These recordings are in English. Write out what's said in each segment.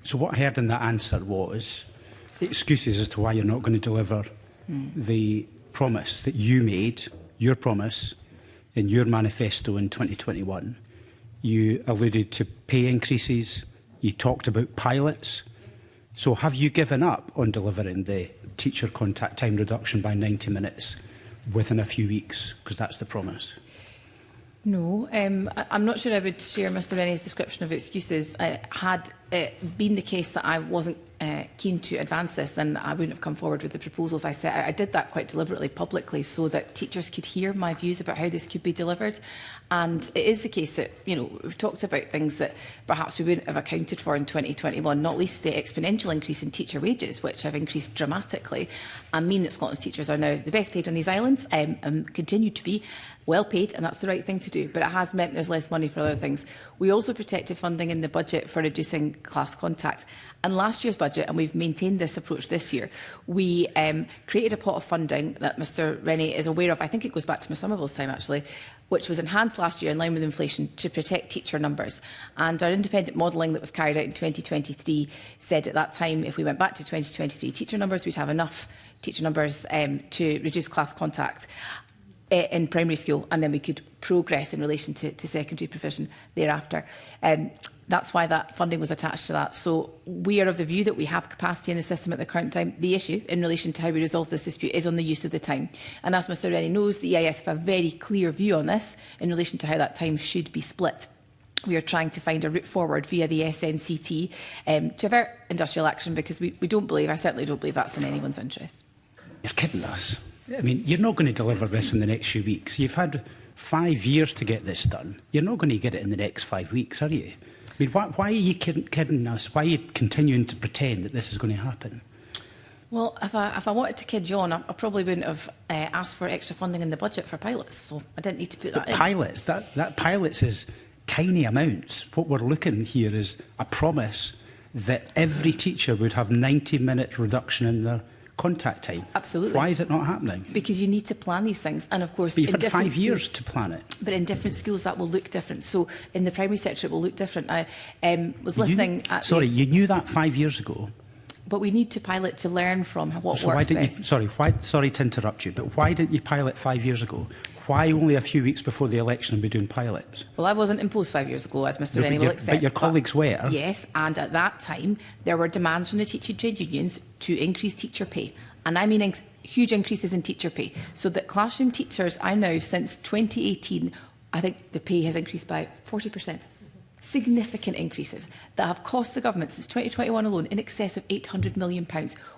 So what I heard in that answer was excuses as to why you're not going to deliver the promise that you made, your promise, in your manifesto in 2021. You alluded to pay increases, you talked about pilots. So have you given up on delivering the teacher contact time reduction by 90 minutes within a few weeks? Because that's the promise. No, I'm not sure I would share Mr Rennie's description of excuses. Had it been the case that I wasn't keen to advance this, then I wouldn't have come forward with the proposals I set out. I did that quite deliberately publicly so that teachers could hear my views about how this could be delivered. And it is the case that, you know, we've talked about things that perhaps we wouldn't have accounted for in 2021, not least the exponential increase in teacher wages, which have increased dramatically and mean that Scotland's teachers are now the best paid on these islands and continue to be well paid, and that's the right thing to do. But it has meant there's less money for other things. We also protected funding in the budget for reducing class contact. And last year's budget, and we've maintained this approach this year, we created a pot of funding that Mr Rennie is aware of. I think it goes back to Ms Somerville's time, actually, which was enhanced last year in line with inflation to protect teacher numbers. And our independent modelling that was carried out in 2023 said at that time, if we went back to 2023 teacher numbers, we'd have enough teacher numbers to reduce class contact in primary school, and then we could progress in relation to secondary provision thereafter. That's why that funding was attached to that. So we are of the view that we have capacity in the system at the current time. The issue in relation to how we resolve this dispute is on the use of the time. And as Mr Rennie knows, the EIS have a very clear view on this in relation to how that time should be split. We are trying to find a route forward via the SNCT to avert industrial action, because we don't believe, I certainly don't believe that's in anyone's interest. You're kidding us. I mean, you're not going to deliver this in the next few weeks. You've had 5 years to get this done. You're not going to get it in the next 5 weeks, are you? I mean, why are you kidding us? Why are you continuing to pretend that this is going to happen? Well, if I wanted to kid you on, I probably wouldn't have asked for extra funding in the budget for pilots, so I didn't need to put that in. Pilots, that pilots is tiny amounts. What we're looking here is a promise that every teacher would have 90-minute reduction in their contact time. Absolutely. Why is it not happening? Because you need to plan these things, and of course, but you've had 5 years to plan it. But in different schools, that will look different. So in the primary sector, it will look different. I was listening. You knew that 5 years ago. But we need to pilot to learn from what so works why didn't best. Sorry to interrupt you, but why didn't you pilot 5 years ago? Why only a few weeks before the election be doing pilots? Well, I wasn't imposed 5 years ago, as Mr Rennie will accept. But your colleagues were. Yes, and at that time, there were demands from the teaching trade unions to increase teacher pay. And I mean huge increases in teacher pay. So that classroom teachers, I know, since 2018, I think the pay has increased by 40%. Significant increases that have cost the government since 2021 alone in excess of £800 million.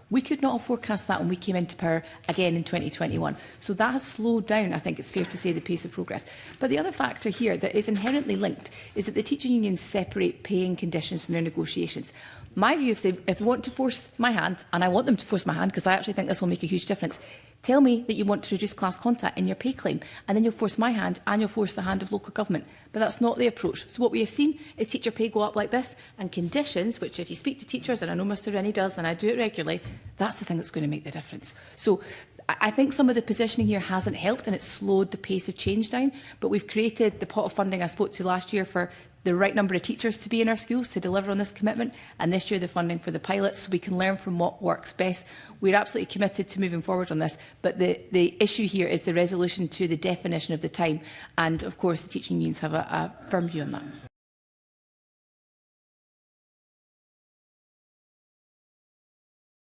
We could not have forecast that when we came into power again in 2021. So that has slowed down, I think it's fair to say, the pace of progress. But the other factor here that is inherently linked is that the teaching unions separate paying conditions from their negotiations. My view, if they want to force my hand, and I want them to force my hand because I actually think this will make a huge difference, tell me that you want to reduce class contact in your pay claim, and then you'll force my hand and you'll force the hand of local government. But that's not the approach. So what we have seen is teacher pay go up like this, and conditions, which if you speak to teachers, and I know Mr Rennie does, and I do it regularly, that's the thing that's going to make the difference. So I think some of the positioning here hasn't helped, and it's slowed the pace of change down. But we've created the pot of funding I spoke to last year for the right number of teachers to be in our schools to deliver on this commitment, and this year the funding for the pilots, so we can learn from what works best. We're absolutely committed to moving forward on this, but the issue here is the resolution to the definition of the time, and of course the teaching unions have a firm view on that.